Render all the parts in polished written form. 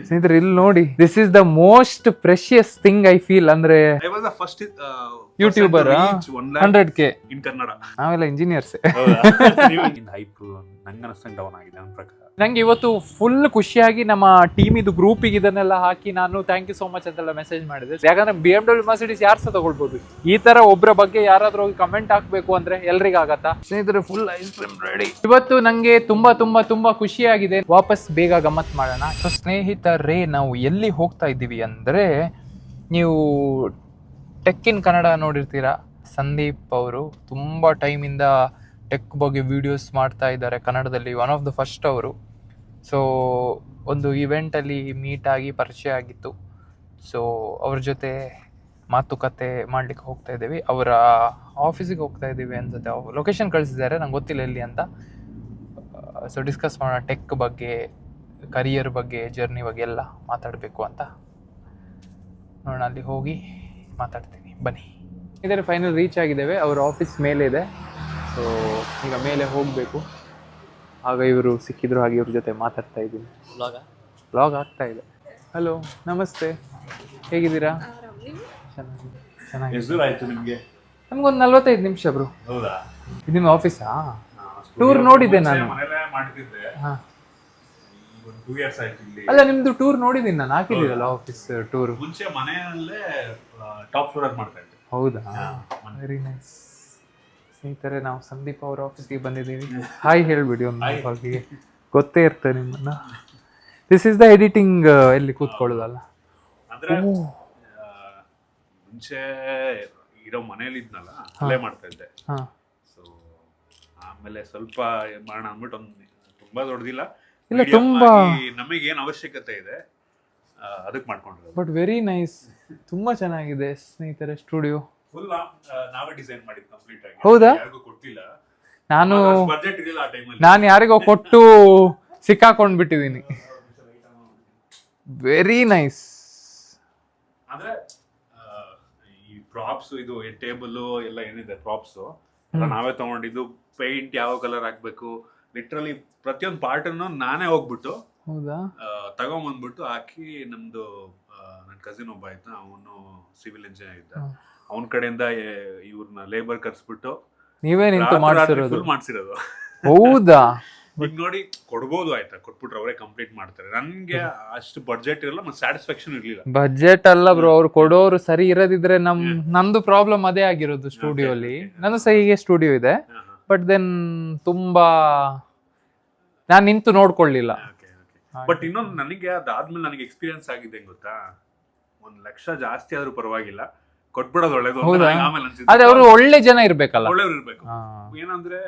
ಸ್ನೇಹಿತರೆ ಇಲ್ಲಿ ನೋಡಿ, this is the most precious thing I feel. ಅಂದ್ರೆ I was the first YouTuber person to reach 1 lakh 100K. in Kannada. ನಾವೆಲ್ಲ engineers. Hype ನಂಗೆ ಅನಿಸ್ತಂಗೆ down ಆಗಿದೆ ನನ್ನ ಪ್ರಕಾರ. ನಂಗೆ ಇವತ್ತು ಫುಲ್ ಖುಷಿಯಾಗಿ ನಮ್ಮ ಟೀಮ್ ಇದು ಗ್ರೂಪಿಗೆ ಇದನ್ನೆಲ್ಲ ಹಾಕಿ ನಾನು ಥ್ಯಾಂಕ್ ಯು ಸೋ ಮಚ್ ಅಂತೆಲ್ಲ ಮೆಸೇಜ್ ಮಾಡಿದೆ. ಯಾಕಂದ್ರೆ BMW ಮರ್ಸಿಡೀಸ್ ಯಾರು ಸಹ ತಗೊಳ್ಬಹುದು. ಈ ತರ ಒಬ್ಬರ ಬಗ್ಗೆ ಯಾರಾದ್ರೂ ಹೋಗಿ ಕಮೆಂಟ್ ಹಾಕ್ಬೇಕು ಅಂದ್ರೆ ಎಲ್ರಿಗೂ ಆಗತ್ತಾ? ಸ್ನೇಹಿತರೆ ಫುಲ್ ಐಸ್ ಕ್ರೀಮ್ ರೆಡಿ. ಇವತ್ತು ನಂಗೆ ತುಂಬಾ ತುಂಬಾ ತುಂಬಾ ಖುಷಿಯಾಗಿದೆ. ವಾಪಸ್ ಬೇಗ ಗಮ್ಮತ್ ಮಾಡೋಣ. ಸೊ ಸ್ನೇಹಿತರೇ, ನಾವು ಎಲ್ಲಿ ಹೋಗ್ತಾ ಇದ್ದೀವಿ ಅಂದ್ರೆ, ನೀವು ಟೆಕ್ ಇನ್ ಕನ್ನಡ ನೋಡಿರ್ತೀರಾ. ಸಂದೀಪ್ ಅವರು ತುಂಬ ಟೈಮಿಂದ ಟೆಕ್ ಬಗ್ಗೆ ವಿಡಿಯೋಸ್ ಮಾಡ್ತಾ ಇದ್ದಾರೆ ಕನ್ನಡದಲ್ಲಿ. ಒನ್ ಆಫ್ ದ ಫಸ್ಟ್ ಅವರು. ಸೊ ಒಂದು ಇವೆಂಟಲ್ಲಿ ಮೀಟ್ ಆಗಿ ಪರಿಚಯ ಆಗಿತ್ತು. ಸೊ ಅವ್ರ ಜೊತೆ ಮಾತುಕತೆ ಮಾಡಲಿಕ್ಕೆ ಹೋಗ್ತಾ ಇದ್ದೀವಿ. ಅವರ ಆಫೀಸಿಗೆ ಹೋಗ್ತಾ ಇದ್ದೀವಿ ಅನ್ಸುತ್ತೆ. ಅವ್ರು ಲೊಕೇಶನ್ ಕಳಿಸಿದ್ದಾರೆ, ನಂಗೆ ಗೊತ್ತಿಲ್ಲ ಎಲ್ಲಿ ಅಂತ. ಸೊ ಡಿಸ್ಕಸ್ ಮಾಡೋಣ ಟೆಕ್ ಬಗ್ಗೆ, ಕರಿಯರ್ ಬಗ್ಗೆ, ಜರ್ನಿ ಬಗ್ಗೆ ಎಲ್ಲ ಮಾತಾಡಬೇಕು ಅಂತ. ನೋಡೋಣ, ಅಲ್ಲಿ ಹೋಗಿ ಮಾತಾಡ್ತೀನಿ ಬನ್ನಿ. ಇದರ ಫೈನಲ್ ರೀಚ್ ಆಗಿದ್ದೇವೆ. ಅವ್ರ ಆಫೀಸ್ ಮೇಲೆ ಇದೆ. ಸೊ ಈಗ ಮೇಲೆ ಹೋಗಬೇಕು. ಆಗ ಇವರು ಸಿಕ್ಕಿದ್ರು, ಹಾಗೆ ಇವ್ರ ಜೊತೆ ಮಾತಾಡ್ತಾ ಇದ್ದೀನಿ. ವ್ಲಾಗ್ ಆಗ್ತಾ ಇದೆ. ಹಲೋ, ನಮಸ್ತೆ, ಹೇಗಿದ್ದೀರಾ? ಚೆನ್ನಾಗಿ. ನಮ್ಗೊಂದು 45 ನಿಮಿಷ ಬ್ರೋ. ಇದು ನಿಮ್ಮ ಆಫೀಸಾ? ಟೂರ್ ನೋಡಿದ್ದೆ ನಾನು. ಹಾಂ, ಅಲ್ಲ ನಿಮ್ದು ಟೂರ್ ನೋಡಿದ್ದೀನಿ ನಾನು, ಹಾಕಿದ್ದೀರಲ್ಲ ಆಫೀಸ್ ಟೂರ್. ಮುಂಚೆ ಮನೆಯಲ್ಲೇ ಟಾಪ್ ಫ್ಲೋರ್ ಮಾಡ್ತಾ ಇದ್ದೆ. ಹೌದಾ, ವೆರಿ ನೈಸ್. ಸ್ನೇಹಿತರೆ, ನಾವು ಸಂದೀಪ್ ಅವ್ರ ಆಫೀಸ್ಗೆ ಬಂದಿದ್ದೀವಿ. ಹಾಯ್ ಹೇಳ್ಬಿಡಿ ಒಂದು ಬಾಗಿಗೆ, ಗೊತ್ತೇ ಇರ್ತದೆ ನಿಮ್ಮನ್ನ. ದಿಸ್ ಇಸ್ ದ ಎಡಿಟಿಂಗ್ ಎಲ್ಲಿ ಕೂತ್ಕೊಳ್ಳೋದಲ್ಲ. ಅಂದ್ರೆ ಮುಂಚೆ ಇರೋ ಮನೇಲಿ ಇದ್ನಲ್ಲ, ಅಲ್ಲೇ ಮಾಡ್ತಾ ಇದ್ದೆ. ಸೊ ಆಮೇಲೆ ಸ್ವಲ್ಪ ಮಾಡೋಣ ಅಂದ್ಬಿಟ್ಟು ಒಂದು ತುಂಬಾ ದೊಡ್ಡದಿಲ್ಲ, ಇಲ್ಲ ತುಂಬಾ ನಮಗೆ ಏನ್ ಅವಶ್ಯಕತೆ ಇದೆ ಅದಕ್ಕೆ ಮಾಡ್ಕೊಂಡಿರೋದು. ಬಟ್ ವೆರಿ ನೈಸ್, ತುಂಬಾ ಚೆನ್ನಾಗಿದೆ ಸ್ನೇಹಿತರೆ. ಸ್ಟುಡಿಯೋ ಫುಲ್ ನಾವೇ ಡಿಸೈನ್ ಮಾಡಿದ್ದು ಕಂಪ್ಲೀಟ್ ಆಗಿ. ಹೌದಾ? ಯಾರಿಗೂ ಕೊಟ್ಟಿಲ್ಲ, ನಾನು ಬಜೆಟ್ ಇರಲಿಲ್ಲ ಆ ಟೈಮಲ್ಲಿ. ನಾನು ಯಾರಿಗೋ ಕೊಟ್ಟು ಸಿಕ್ಕಾಕೊಂಡ್ ಬಿಟ್ಟಿದ್ದೀನಿ. Very nice. ಅಂದ್ರೆ ಈ ಪ್ರಾಪ್ಸ್, ಇದು ಟೇಬಲ್ ಎಲ್ಲ ಏನಿದೆ ಪ್ರಾಪ್ಸ್ ಎಲ್ಲ ನಾವೇ ತಗೊಂಡಿದ್ದು. ಪೇಂಟ್ ಯಾವ ಕಲರ್ ಹಾಕ್ಬೇಕು, ಲಿಟ್ರಲಿ ಪ್ರತಿಯೊಂದು ಪಾರ್ಟ್ ಅನ್ನು ನಾನೇ ಹೋಗ್ಬಿಟ್ಟು ಹೌದಾ ತಗೊಂಬಂದ್ಬಿಟ್ಟು ಹಾಕಿ. ನಮ್ದು ನನ್ನ ಕಸಿನ್ ಒಬ್ಬ ಆಯ್ತಾ, ಅವನು ಸಿವಿಲ್ ಇಂಜಿನಿಯರ್ ಇದ್ದ. ಅವನ ಕಡೆಯಿಂದ ಇವ್ರನ್ನ ಲೇಬರ್ ಕರ್ಸ್ಬಿಟ್ಟು ನೀವೇ ನಿಂತು ಮಾಡ್ಸಿರೋದು. ಹೌದಾ? ಈಗ ನೋಡಿ, ಕೊಡ್ಬೋದು ಆಯ್ತಾ, ಕೊಟ್ಬಿಟ್ರೆ ಅವರೇ ಕಂಪ್ಲೀಟ್ ಮಾಡ್ತಾರೆ. ನನ್ಗೆ ಅಷ್ಟು ಬಡ್ಜೆಟ್ ಇರಲ್ಲ, ಮತ್ತೆ ಸ್ಯಾಟಿಸ್ಫ್ಯಾಕ್ಷನ್ ಇರ್ಲಿಲ್ಲ. ಬಜೆಟ್ ಅಲ್ಲ ಬ್ರೋ, ಅವ್ರು ಕೊಡೋರು ಸರಿ ಇರೋದಿದ್ರೆ ನಂದು ಪ್ರಾಬ್ಲಮ್ ಅದೇ ಆಗಿರೋದು. ಸ್ಟುಡಿಯೋ ಅಲ್ಲಿ ನಂದು ಸಹ ಹೀಗೆ ಸ್ಟುಡಿಯೋ ಇದೆ, ಬಟ್ ದೆನ್ ತುಂಬಾ ನಾನು ನಿಂತು ನೋಡ್ಕೊಳ್ಳಿಲ್ಲ. ಬಟ್ ಇನ್ನೊಂದು, ನನಗೆ ಅದಾದ್ಮೇಲೆ ನನಗೆ ಎಕ್ಸ್ಪೀರಿಯನ್ಸ್ ಆಗಿದೆ ಗೊತ್ತಾ, 1 ಲಕ್ಷ ಜಾಸ್ತಿ ಆದ್ರೂ ಪರವಾಗಿಲ್ಲ, ಕೊಟ್ಬಿಡೋದು ಒಳ್ಳೇದು. ಅದೇ ಅವರು ಒಳ್ಳೆ ಜನ ಇರ್ಬೇಕಲ್ಲ, ಒಳ್ಳೆಯವ್ರು ಇರ್ಬೇಕು. ಏನಂದ್ರೆ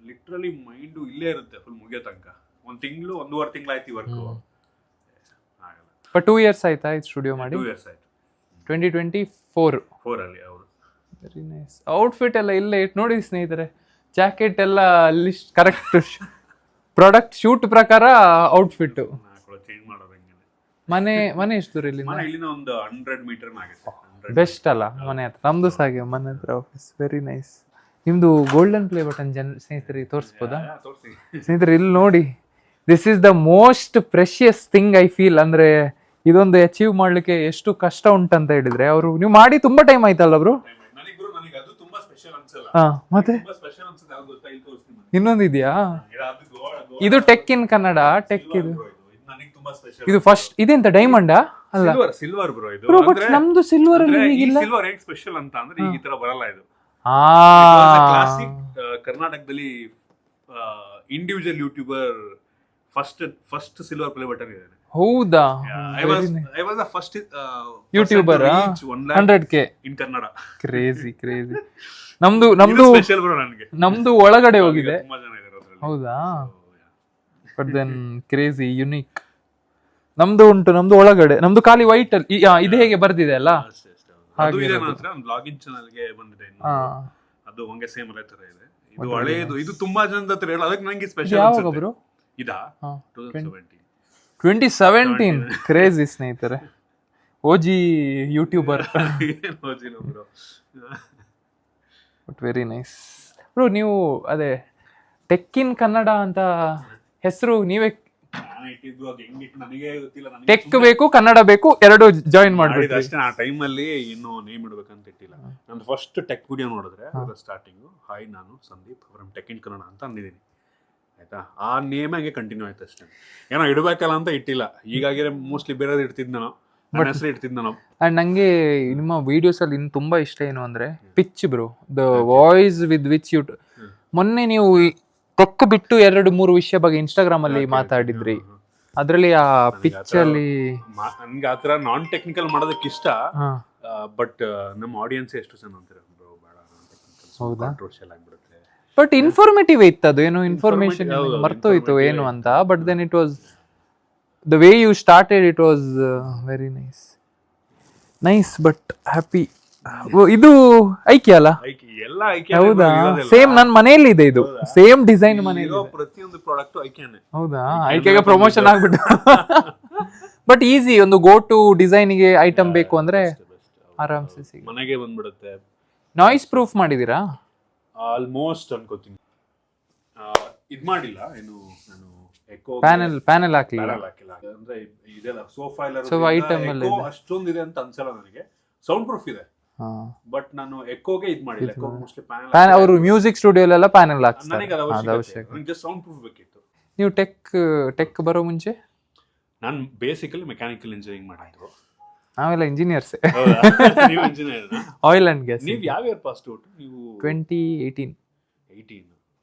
ಲಿಟ್ರಲಿ ಮೈಂಡ್ ಇಲ್ಲೇ ಇರುತ್ತೆ ಫುಲ್ ಮುಗಿಯೋ ತನಕ. 1 ತಿಂಗಳು 1.5 ತಿಂಗಳು ಆಯ್ತು ವರ್ಕ್. ಆಗಲ್ಲ. ಬಟ್ 2 years ಆಯ್ತಾ ಇದು ಸ್ಟುಡಿಯೋ ಮಾಡಿ? 2 years ಆಯ್ತು. 2024 ಅಲ್ಲಿ ಅವರು. Very nice. ಔಟ್ಫಿಟ್ ಎಲ್ಲ ಇಲ್ಲೇ ಇಟ್ಟು ನೋಡಿ ಸ್ನೇಹಿತರೆ. ಜಾಕೆಟ್ ಎಲ್ಲ ಲಿಸ್ಟ್ ಕರೆಕ್ಟ್, ಪ್ರಾಡಕ್ಟ್ ಶೂಟ್ ಪ್ರಕಾರ ಔಟ್ಫಿಟ್. ಚೇಂಜ್ ಮಾಡೋದು ಹಂಗೇನೆ. ಮನೆ ಎಷ್ಟು ದೂರ ಇಲ್ಲಿ? ಇಲ್ಲಿಂದ ಒಂದು 100 ಮೀಟರ್ ಆಗುತ್ತೆ. ಬೆಸ್ಟ್ ಅಲ್ಲ ಮನೆ ಹತ್ರ. ನಮ್ದು ಸಹ ಹಾಗೆ ಮನೆ ಹತ್ರ ಆಫೀಸ್. Very nice. ನಿಮ್ದು ಗೋಲ್ಡನ್ ಪ್ಲೇ ಬಟನ್ ಸ್ನೇಹಿತರಿಗೆ ತೋರಿಸ್ಬೋದಾ? ಸ್ನೇಹಿತರೆ ಇಲ್ಲಿ ನೋಡಿ, this is the most precious thing I feel. ಅಂದ್ರೆ ಇದೊಂದು ಅಚೀವ್ ಮಾಡ್ಲಿಕ್ಕೆ ಎಷ್ಟು ಕಷ್ಟ ಉಂಟಂತ ಹೇಳಿದ್ರೆ, ಅವರು ನೀವು ಮಾಡಿ ತುಂಬಾ ಟೈಮ್ ಆಯ್ತಲ್ಲ ಬ್ರೋ? ಮತ್ತೆ ಇನ್ನೊಂದು ಇದೆಯಾ? ಇದು ಟೆಕ್ ಇನ್ ಕನ್ನಡ. ಟೆಕ್ ಇದು ಫಸ್ಟ್. ಇದೆಂತ ಡೈಮಂಡಾ? ಅಲ್ಲ, ಸಿಲ್ವರ್ ಬ್ರೋ ಇದು. ಬಟ್ ನಮ್ದು ಸಿಲ್ವರ್ ಅಲ್ಲಿ ಹೀಗಿಲ್ಲ. ಸಿಲ್ವರ್ ಏನ್ ಸ್ಪೆಷಲ್ ಅಂತ ಅಂದ್ರೆ ಈ ತರ ಬರಲ್ಲ ಇದು. ಕ್ಲಾಸಿಕ್ ಕರ್ನಾಟಕದಲ್ಲಿ individual YouTuber first silver play button ಇದೆ. ಹೌದಾ? I was the first YouTuber 100K in Kannada. Crazy. ನಮ್ದು ಸ್ಪೆಷಲ್ ಬ್ರೋ. ನನಗೆ ನಮ್ದು ಒಳಗಡೆ ಹೋಗಿದೆ. ತುಂಬಾ ಜನ ಇದ್ದಾರೆ ಅದರಲ್ಲಿ. ಹೌದಾ? But then crazy, unique. ನಮ್ದು ಉಂಟು, ನಮ್ದು ಒಳಗಡೆ, ನಮ್ದು ಖಾಲಿ ವೈಟ್ ಅಲ್ಲಿ ಇದು ಹೇಗೆ ಬರ್ದಿದೆ ಅಲ್ಲ. ಅದು ಇದೆ ನನ್ನ ಹತ್ರ, ಒಂದು ಬ್ಲಾಗಿಂಗ್ ಚಾನಲ್ ಗೆ ಬಂದಿದೆ. ಅದು ಹಂಗೆ ಸೇಮ್ ಅದೇ ತರ ಇದೆ. ಇದು ಹಳೇದು. ಇದು ತುಂಬಾ ಜನದ ಹತ್ರ ಹೇಳ, ಅದಕ್ಕೆ ನಂಗೆ ಸ್ಪೆಷಲ್ ಯಾವಾಗ ಬ್ರೋ? ಇದಾ 2017. ಕ್ರೇಜಿ ಸ್ನೇಹಿತರೆ. OG YouTuber. But very nice bro. ನೀವು ಅದೇ ಟೆಕ್ ಇನ್ ಕನ್ನಡ ಅಂತ ಹೆಸರು ನೀವೇ ನಾನೇ ಇಟ್ಟಿದ್ದು, ಅದು ಹೆಂಗಿಟ್ಟು ನನಗೆ ಗೊತ್ತಿಲ್ಲ. ಟೆಕ್ ಬೇಕು, ಕನ್ನಡ ಬೇಕು, ಎರಡು ಜಾಯಿನ್ ಮಾಡ್ಬಿಟ್ಟು ಅಷ್ಟೇ. ಆ ಟೈಮಲ್ಲಿ ಇನ್ನು ನೇಮ್ ಇಡ್ಬೇಕಂತ ಇಟ್ಟಿಲ್ಲ. ನಂದು ಫಸ್ಟ್ ಟೆಕ್ ವಿಡಿಯೋ ನೋಡಿದ್ರೆ ಸ್ಟಾರ್ಟಿಂಗು ಹಾಯ್ ನಾನು Sandeep from tech in Kannada ಅಂತ ಅಂದಿದ್ದೀನಿ ಆಯ್ತಾ. ಆ ನೇಮ್ ಹಂಗೆ ಕಂಟಿನ್ಯೂ ಆಯ್ತು ಅಷ್ಟೇ. ಏನೋ ಇಡಬೇಕಲ್ಲ ಅಂತ ಇಟ್ಟಿಲ್ಲ. ಈಗಾಗಿರೋ ಮೋಸ್ಟ್ಲಿ ಬೇರೆದು ಇಡ್ತಿದ್ ನಾನು, ನನ್ನ ಹೆಸರು ಇಡ್ತಿದ್ ನಾನು. ಅಂಡ್ ನಂಗೆ ನಿಮ್ಮ ವಿಡಿಯೋಸ್ ಅಲ್ಲಿ ಇನ್ನು ತುಂಬಾ ಇಷ್ಟ ಏನು ಅಂದ್ರೆ pitch bro, the voice with which you. ಮೊನ್ನೆ ನೀವು ಟೆಕ್ ಬಿಟ್ಟು 2-3 ವಿಷಯ ಬಗ್ಗೆ ಇನ್ಸ್ಟಾಗ್ರಾಮ್ ಅಲ್ಲಿ ಮಾತಾಡಿದ್ರಿ, ಅದ್ರಲ್ಲಿ ಆ ಪಿಚ್ ಅಲ್ಲಿ ನನ್ಗೆ ಆತರ ನಾನ್ ಟೆಕ್ನಿಕಲ್ ಮಾಡೋದಕ್ಕೆ ಇಷ್ಟ. ಬಟ್ ನಮ್ಮ ಆಡಿಯನ್ಸ್ ಎಷ್ಟು ಜನ ಅಂತಾರೆ ಬ್ರೋ ಬೇಡ ಕಾಂಟ್ರೋವರ್ಷಿಯಲ್ ಆಗ್ಬಿಡುತ್ತೆ. ಬಟ್ ಇನ್ಫಾರ್ಮೇಟಿವ್ ಇತ್ತು ಅದು, ಏನು ಇನ್ಫಾರ್ಮೇಶನ್ ಮರ್ತೋಯ್ತು ಏನು ಅಂತ. But then it was the way you started, it was very nice but happy. ಇದು ಐಕ್ಯ ಅಲ್ಲ? ಎಲ್ಲ ಹೌದಾ? ಸೇಮ್ ನನ್ನ ಮನೆಯಲ್ಲಿ ಇದೆ ಇದು, ಸೇಮ್ ಡಿಸೈನ್ ಮನೆಯಲ್ಲಿ ಪ್ರತಿಯೊಂದು ಪ್ರಾಡಕ್ಟ್ ಐಕ್ಯನೇ. ಹೌದಾ? ಐಕ್ಯಗೆ ಪ್ರಮೋಷನ್ ಆಗ್ಬಿಟ್ಟು. ಬಟ್ ಈಸಿ, ಒಂದು ಗೋ ಟು ಡಿಸೈನ್ ಗೆ ಐಟಮ್ ಬೇಕು ಅಂದ್ರೆ ಆರಾಮ್ಸೆ ಸಿಗುತ್ತೆ, ಮನೆಗೆ ಬಂದ್ಬಿಡುತ್ತೆ. ನಾಯ್ಸ್ ಪ್ರೂಫ್ ಮಾಡಿದೀರಾ? ಆಲ್ಮೋಸ್ಟ್ ಅನ್ಕೋತೀನಿ. ಇದ್ ಮಾಡಿಲ್ಲ ಏನು ನಾನು, ಎಕೋ ಪ್ಯಾನೆಲ್ ಹಾಕಿಲ್ಲ ಅಂದ್ರೆ ಇದೆಲ್ಲ ಸೋಫಾ ಐಟಮ್ ಎಲ್ಲ ಅಷ್ಟೊಂದು ಇದೆ ಅಂತ ಅನ್ಸಲ್ಲ ನನಗೆ. ಸೌಂಡ್ ಪ್ರೂಫ್ ಇದೆ, ಬಟ್ ನಾನು ಎಕೋಗೆ ಇದ್ ಮಾಡಿಲ್ಲ. ಎಕೋ ಮೋಸ್ಟ್ಲಿ ಪ್ಯಾನೆಲ್, ಅವರು ಮ್ಯೂಸಿಕ್ ಸ್ಟುಡಿಯೋಲೆಲ್ಲ ಪ್ಯಾನೆಲ್ ಹಾಕ್ತಾರೆ. ನನಗೆ ಅದು ಅವಶ್ಯಕತೆ, ನನಗೆ ಜಸ್ಟ್ ಸೌಂಡ್ ಪ್ರೂಫ್ ಬೇಕಿತ್ತು. ನೀವು ಟೆಕ್ ಬರೋ ಮುಂಚೆ? ನಾನು ಬೇಸಿಕಲಿ ಮೆಕ್ಯಾನಿಕಲ್ ಇಂಜಿನಿಯರಿಂಗ್ ಮಾಡಿದ್ದು. ನಾವೆಲ್ಲ ಇಂಜಿನಿಯರ್ಸ್. ನೀವು ಇಂಜಿನಿಯರ್? Oil and gas. ನೀವು ಯಾವ ಇಯರ್ ಪಾಸ್ ಔಟ್? ನೀವು 2018.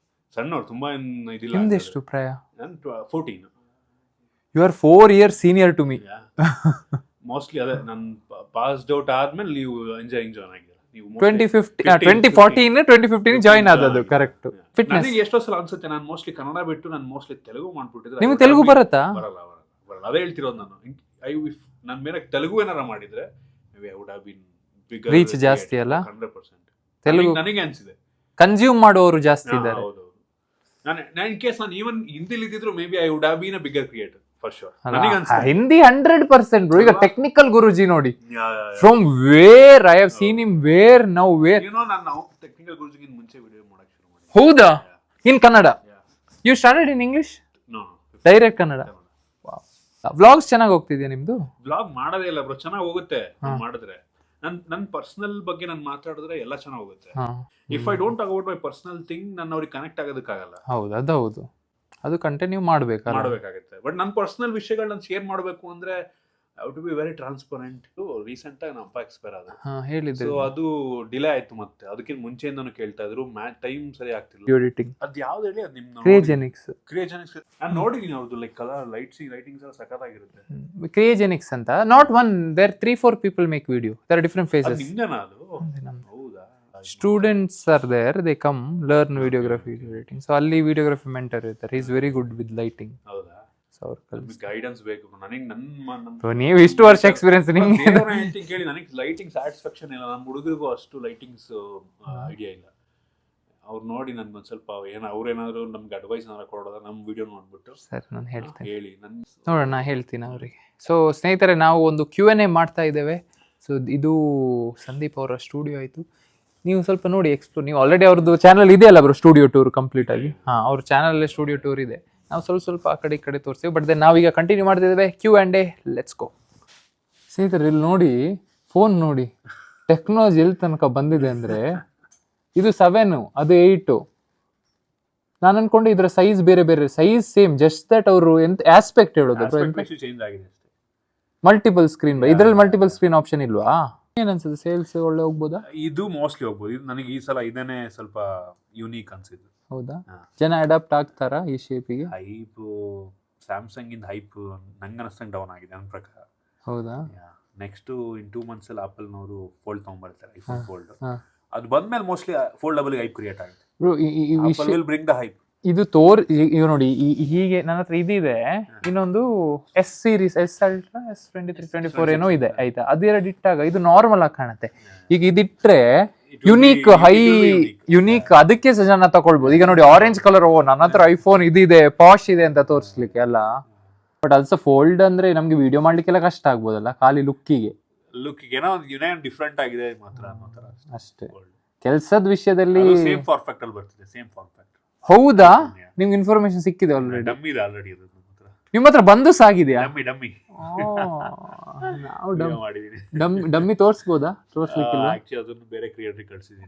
ಸಣ್ಣವ್ರು, ತುಂಬಾ ಇದಿಲ್ಲ. ನಿಮ್ದೆಷ್ಟು ಪ್ರಾಯ? ನಾನು 14. You are 4 years senior to me. Mostly ಅದೇ ನಾನು ಪಾಸ್ಡ್ ಔಟ್ ಆದ್ಮೇಲೆ ನೀವು ಇಂಜಿನಿಯರಿಂಗ್ ಜಾಯ್ನ್ ಆಗಿದ್ದೀರಾ. ನೀವು 2015 ಜಾಯ್ನ್ ಆದದ್ದು. ಕರೆಕ್ಟ್. ಫಿಟ್ನೆಸ್ ನನಗೆ ಎಷ್ಟೋ ಸಲ ಅನ್ಸುತ್ತೆ, ನಾನು ಮೋಸ್ಟ್ಲಿ ಕನ್ನಡ ಬಿಟ್ಟು ನಾನು ಮೋಸ್ಟ್ಲಿ ತೆಲುಗು ಮಾಡ್ಬಿಟ್ಟಿದ್ರೆ. ನಿಮ್ಗೆ ತೆಲುಗು ಬರುತ್ತಾ? ಬರಲ್ಲ. ಅದೇ ಹೇಳ್ತಿರೋದು ನಾನು. ನಾನು ಬೇರೆ ತೆಲುಗು ಏನಾರ ಮಾಡಿದ್ರೆ ರೀಚ್ ಜಾಸ್ತಿ ಅಲ್ಲ? 100%. ತೆಲುಗು ನನಗೆ ಅನ್ಸಿದೆ, ಕನ್ಸ್ಯೂಮ್ ಮಾಡುವವರು ಜಾಸ್ತಿ ಇದ್ದಾರೆ. ನಾನು ಇನ್ ಕೇಸ್ ನಾನು ಈವನ್ ಹಿಂದಿಲಿ ಇದ್ದಿದ್ರು maybe I would have been a bigger creator for sure. Hindi 100% bro. ಈಗ ಟೆಕ್ನಿಕಲ್ ಗುರುಜಿ ನೋಡಿ, from where I have seen him, where now where. ನಾನು ಟೆಕ್ನಿಕಲ್ ಗುರುಜಿಗಿಂತ ಮುಂಚೆ ವಿಡಿಯೋ ಮಾಡಕ್ ಶುರು ಮಾಡಿದೆ. ಹೌದಾ? In Kannada? You started in English? Direct Kannada. Vlogs ಚೆನ್ನಾಗಿ ಹೋಗ್ತಿದ್ಯಾ ನಿಮ್ದು? ವ್ಲಾಗ್ ಮಾಡೋದೇ ಇಲ್ಲ ಬ್ರೋ, ಚೆನ್ನಾಗಿ ಹೋಗುತ್ತೆ ಮಾಡಿದ್ರೆ. ನನ್ನ ಪರ್ಸನಲ್ ಬಗ್ಗೆ ನಾನು ಮಾತಾಡಿದ್ರೆ ಎಲ್ಲ ಚೆನ್ನಾಗಿ ಹೋಗುತ್ತೆ. If I don't talk about my personal thing, ನಾನು ಅವ್ರಿಗೆ ಕನೆಕ್ಟ್ ಆಗೋದಕ್ಕಾಗಲ್ಲ. ಹೌದು, ಅದು ಕಂಟಿನ್ಯೂ ಮಾಡಬೇಕಾಗುತ್ತೆ. ಬಟ್ ನನ್ನ ಪರ್ಸನಲ್ ವಿಷಯಗಳನ್ನ ಶೇರ್ ಮಾಡಬೇಕು ಅಂದ್ರೆ I to be very transparent. Recent ಆಗಿ ನಮ್ಮ ಅಪ್ಪ ಎಕ್ಸ್ಪೈರ್ ಆದ್ರು. ಹೇಳಿದ್ದೆ. ಸೊ ಅದು ಡಿಲೇ ಆಯ್ತು. ಮತ್ತೆ ಅದಕ್ಕಿಂತ ಮುಂಚೆಯಿಂದನೂ ಕೇಳ್ತಾ ಇದ್ರು, ಟೈಮ್ ಸರಿ ಆಗ್ತಿಲ್ಲ. ಎಡಿಟಿಂಗ್ ಅದು ಯಾವ್ದು ಹೇಳಿ, ಅದು ನಿಮ್ನ ಕ್ರಿಯೋಜೆನಿಕ್ಸ್ ನಾನು ನೋಡಿದೀನಿ. ಅವ್ರದ್ದು ಲೈಕ್ ಕಲರ್ ಲೈಟಿಂಗ್ಸ್ ಎಲ್ಲ ಸಖತ್ತಾಗಿರುತ್ತೆ. ಕ್ರಿಯೋಜೆನಿಕ್ಸ್ ಅಂತ. Not one, there 3-4 people make video. There are different phases. ನಿಮ್ದೇನಾ ಅದು? ಹೌದಾ? Students are there, they come learn videography editing. So ಅಲ್ಲಿ videography mentor ಇರ್ತಾರೆ. He is very good with lighting. ಹೌದಾ? Guidance ಬೇಕು ನನಗೆ. ನೀವು ಇಷ್ಟು ವರ್ಷ ಎಕ್ಸ್ಪೀರಿಯನ್ಸ್ ನಿಮ್ಗೆ ಕೇಳಿ. ನನಗೆ ಲೈಟಿಂಗ್ ಸ್ಯಾಟಿಸ್ಫ್ಯಾಕ್ಷನ್ ಇಲ್ಲ. ನಮ್ಮ ಹುಡುಗರಿಗೂ ಅಷ್ಟು ಲೈಟಿಂಗ್ಸ್ ಐಡಿಯಾ ಇಲ್ಲ. ಅವ್ರು ನೋಡಿ ನನ್ಗೆ ಒಂದು ಸ್ವಲ್ಪ ಅವ್ರೇನಾದ್ರು ನಮ್ಗೆ ಅಡ್ವೈಸ್ ಏನಾದ್ರು ಕೊಡೋದ ನಮ್ಮ ವಿಡಿಯೋ ನೋಡ್ಬಿಟ್ಟು ಸರ್ ನಾನು ಹೇಳ್ತೇನೆ, ಹೇಳಿ ನೋಡೋಣ, ನಾ ಹೇಳ್ತೀನಿ ಅವರಿಗೆ. ಸೊ ಸ್ನೇಹಿತರೆ, ನಾವು ಒಂದು Q&A ಮಾಡ್ತಾ ಇದ್ದೇವೆ. ಸೊ ಇದು ಸಂದೀಪ್ ಅವರ ಸ್ಟುಡಿಯೋ ಆಯಿತು. ನೀವು ಸ್ವಲ್ಪ ನೋಡಿ ಎಕ್ಸ್ಪ್ಲೋರ್. ನೀವು ಆಲ್ರೆಡಿ ಅವ್ರದ್ದು ಚಾನಲ್ ಇದೆಯಲ್ಲ ಬ್ರೋ, ಸ್ಟುಡಿಯೋ ಟೂರ್ ಕಂಪ್ಲೀಟ್ ಆಗಿ. ಅವ್ರ ಚಾನಲಲ್ಲೇ ಸ್ಟುಡಿಯೋ ಟೂರ್ ಇದೆ. ನಾವು ಸ್ವಲ್ಪ ಆ ಕಡೆ ಈ ಕಡೆ ತೋರಿಸ್ತೀವಿ. ಬಟ್ ದೆನ್ ನಾವೀಗ ಕಂಟಿನ್ಯೂ ಮಾಡ್ತಿದ್ದೇವೆ Q&A. Let's go. ಸ್ನೇಹಿತರೆ, ಇಲ್ಲಿ ನೋಡಿ, ಫೋನ್ ನೋಡಿ, ಟೆಕ್ನಾಲಜಿ ಎಲ್ಲಿ ತನಕ ಬಂದಿದೆ ಅಂದರೆ, ಇದು 7, ಅದು 8. ನಾನು ಅನ್ಕೊಂಡು ಇದರ ಸೈಜ್ ಬೇರೆ ಸೈಜ್ ಸೇಮ್, ಜಸ್ಟ್ ದಟ್ ಅವರು ಎಂತ ಆಸ್ಪೆಕ್ಟ್ ಹೇಳೋದು ಮಲ್ಟಿಪಲ್ ಸ್ಕ್ರೀನ್. ಇದರಲ್ಲಿ ಮಲ್ಟಿಪಲ್ ಸ್ಕ್ರೀನ್ ಆಪ್ಷನ್ ಇಲ್ವಾ? ಏನನ್ಸುತ್ತೆ, ಸೇಲ್ಸ್ ಒಳ್ಳೆ ಹೋಗ್ಬೋದಾ? ಇದು ಮೋಸ್ಟ್ಲಿ ಹೋಗ್ಬೋದು. ಇದು ನನಗೆ ಈ ಸಲ ಇದನ್ನೇ ಸ್ವಲ್ಪ ಯೂನಿಕ್ ಅನ್ಸಿದ್ದು. ಹೌದಾ? ಜನ ಅಡಾಪ್ಟ್ ಆಗ್ತಾರಾ ಈ ಶೇಪಿಗೆ? ಹೈಪ್ ಸ್ಯಾಮ್ಸಂಗ್ ಇಂದ ಹೈಪ್ ನಂಗೆ ಅನಿಸ್ತಂಗೆ ಡೌನ್ ಆಗಿದೆ ನನ್ನ ಪ್ರಕಾರ. ಹೌದಾ? ನೆಕ್ಸ್ಟ್ ಇನ್ 2 months ಅಲ್ಲಿ ಆಪಲ್ ನವರು ಫೋಲ್ಡ್ ತಗೊಂಡ್ಬರ್ತಾರೆ, ಐಫೋನ್ ಫೋಲ್ಡ್. ಅದು ಬಂದ್ಮೇಲೆ ಮೋಸ್ಟ್ಲಿ ಫೋಲ್ಡಬಲ್ ಹೈಪ್ ಕ್ರಿಯೇಟ್ ಆಗುತ್ತೆ. Apple will bring the hype. ಇದು ಈಗ ನೋಡಿ, ಹೀಗೆ ನನ್ನ ಹತ್ರ ಇದಿದೆ. ಇನ್ನೊಂದು S series, S Ultra, S23, 24 ಏನೋ ಇದೆ ಆಯ್ತಾ. ಅದೆರಡು ಇಟ್ಟಾಗ ಇದು ನಾರ್ಮಲ್ ಆಗಿ ಕಾಣುತ್ತೆ. ಈಗ ಇದಿಟ್ರೆ ಯುನೀಕ್, ಹೈ ಯುನೀಕ್, ಅದಕ್ಕೆ ಜನ ತಗೊಳ್ಬೋದು. ಈಗ ನೋಡಿ, ಆರೆಂಜ್ ಕಲರ್, ನನ್ನ ಹತ್ರ ಐಫೋನ್ ಇದಿದೆ, ಪಾಶ್ ಇದೆ ಅಂತ ತೋರಿಸ್ಲಿಕ್ಕೆ ಎಲ್ಲ. ಬಟ್ ಅದು ಫೋಲ್ಡ್ ಅಂದ್ರೆ ನಮ್ಗೆ ವಿಡಿಯೋ ಮಾಡ್ಲಿಕ್ಕೆಲ್ಲ ಕಷ್ಟ ಆಗ್ಬೋದಲ್ಲ, ಖಾಲಿ ಲುಕ್ಕಿಗೆ ಏನೋ ಡಿಫ್ರೆಂಟ್ ಆಗಿದೆ ಮಾತ್ರ ಅಷ್ಟೇ. ಕೆಲಸದ ವಿಷಯದಲ್ಲಿ ಸೇಮ್ ಫಾರ್ಮ್ ಫ್ಯಾಕ್ಟರ್ ಬರ್ತಿದೆ, ಸೇಮ್ ಫಾರ್ಮ್ ಫ್ಯಾಕ್ಟರ್. ಹೌದಾ? ನಿಮ್ಗೆ ಇನ್ಫಾರ್ಮೇಶನ್ ಸಿಕ್ಕಿದೆ ಆಲ್ರೆಡಿ? ಡಮ್ಮಿ ಇದೆ ಆಲ್ರೆಡಿ. ನಿಮ್ಮ ಹತ್ರ ಬಂದು ಸಾಗಿದೆಯಾ? ಡಮ್ಮಿ ನಾವು ಮಾಡಿದೀನಿ. ಡಮ್ಮಿ ತೋರಿಸ್ಬೋದಾ? ತೋರಿಸ್ಲಿಕ್ಕಿಲ್ಲ. ಆಕ್ಚುಲಿ ಅದನ್ನು ಬೇರೆ ಕ್ರಿಯೇಟರ್ ಕಳಿಸಿದ್ದೀನಿ,